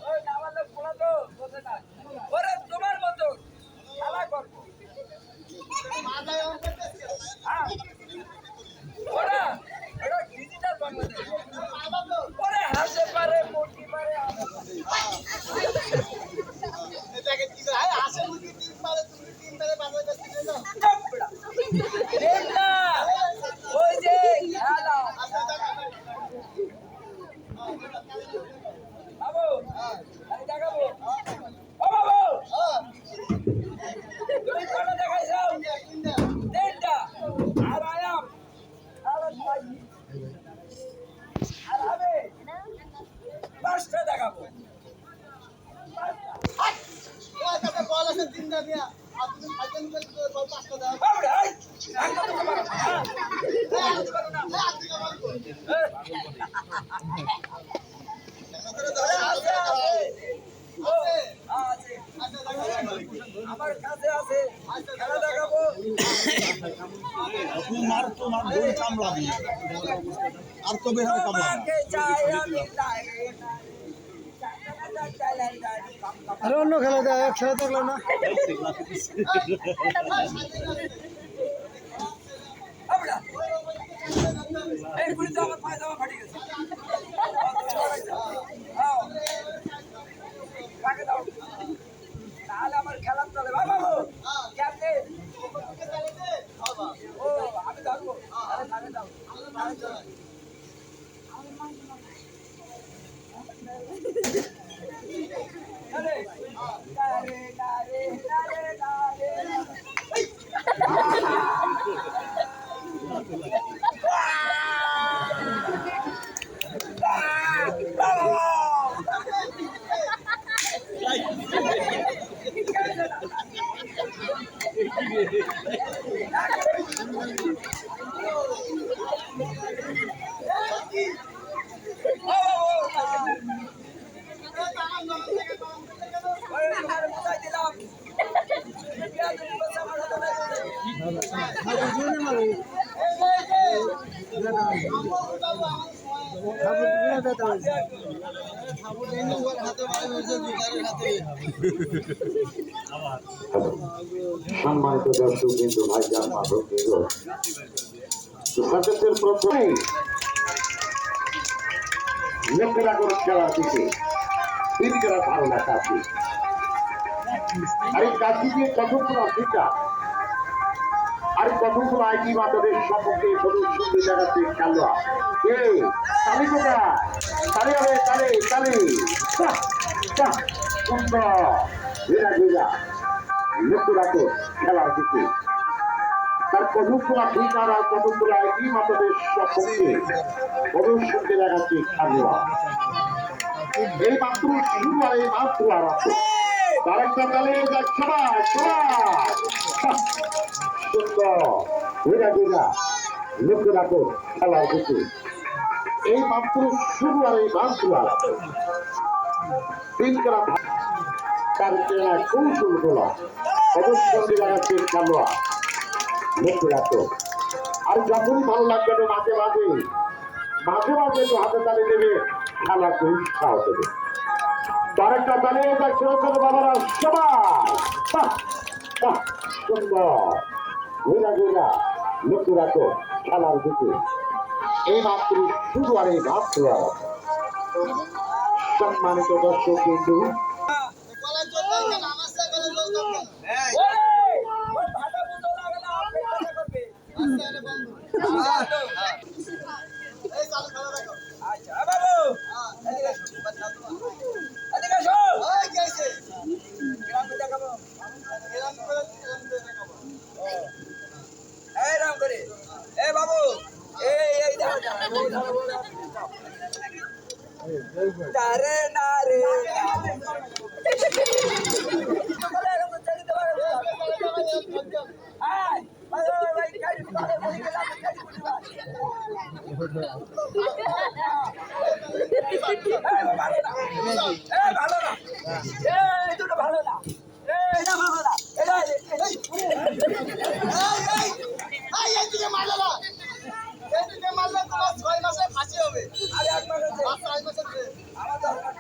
ওই নামালে পোলা তো বোঝে না। ওরে তোমার মতো খেলা করবো। হ্যাঁ। ওরা ওরা ডিজিটাল বাংলাদেশ। ওরে হাসে পারে, মুরগি পারে, আলু পারে। দেখ না, ওই যে খেলা। বাবু, আমি দেখাবো। ও বাবু, তুমি কটা দেখাইছো? তিনটা। আর আয়াম, আর পাইনি। আর আমি পাঁচটা দেখাবো। বাবুরে, এই, একটা তো পারো না, হ্যাঁ? একটা তো পারো না। আছে, আছে। ও, আছে। আমার কাছে আছে, খেলা দেখাবো। তোমাকে চাই আমি তাই। আরে অন্য খেলা দেয়, এক খেলা দেখলাম না। বাবুরা, এই পুরি তো আমার পায়জামা ফাটে গেছে। কাকে দাও? তাহলে আমার খেলার চলে। বাবু, কেমনে? ও, আমি ধরবো। আরে কাকে দাও? কাকে দাও? আরে, নারে, নারে, নারে, নারে। সম্মানিত দর্শক কিন্তু ভাইজান মাধব সার্কাসের প্রথমেই লোকেরা করে খেলার দিকে তিন যারা ধারণা কাছে আর এই কাছে দিয়ে কতগুলো অধিকার আর কতগুলো আইটি মাতাদের সম্পর্কে সদস্য জায়গাতে খেলোয়াড় তালি কোথা তালি হবে তালি তালি সুন্দর ঘেরা ঘেরা লোকেরা করে খেলার দিকে তার কতগুলো অধিকার আর কতগুলো আইটি মাতাদের সম্পর্কে সদস্য জায়গাতে খেলোয়াড় এই মাত্র শুরু আর এই মাত্র আরম্ভ তার একটা তালে যাক সবাই সবাই সুন্দর ঘেরা ঘেরা লোকেরা করে খেলার দিকে এই মাত্র শুরু আর এই মাত্র আরম্ভ তিন করা তার চেনা কৌশল গুলো অবশ্যই লাগাচ্ছে খেলোয়াড় লক্ষ্য রাখো আর যখনই ভালো লাগবে মাঝে মাঝে মাঝে মাঝে তো হাতে তালি দেবে খেলাকে উৎসাহ দেবে তার একটা তালে ছোট ছোট বাবারা সবাই সুন্দর ঘোরা ঘোরা লক্ষ্য রাখো খেলার দিকে এই মাত্র শুরু আর এই মাত্র সম্মানিত দর্শক কিন্তু আচ্ছা বাবু, এদিকে আসো। গ্রাম দেখাবো। এই রাম করে এ বাবু, এই তারে না রে ভালো না, এই দুটো ভালো না, এটা ভালো না, এটা মারলে তোমার 6 মাসে ফাঁসি হবে। আরে 8 মাস আছে আমার দরকার।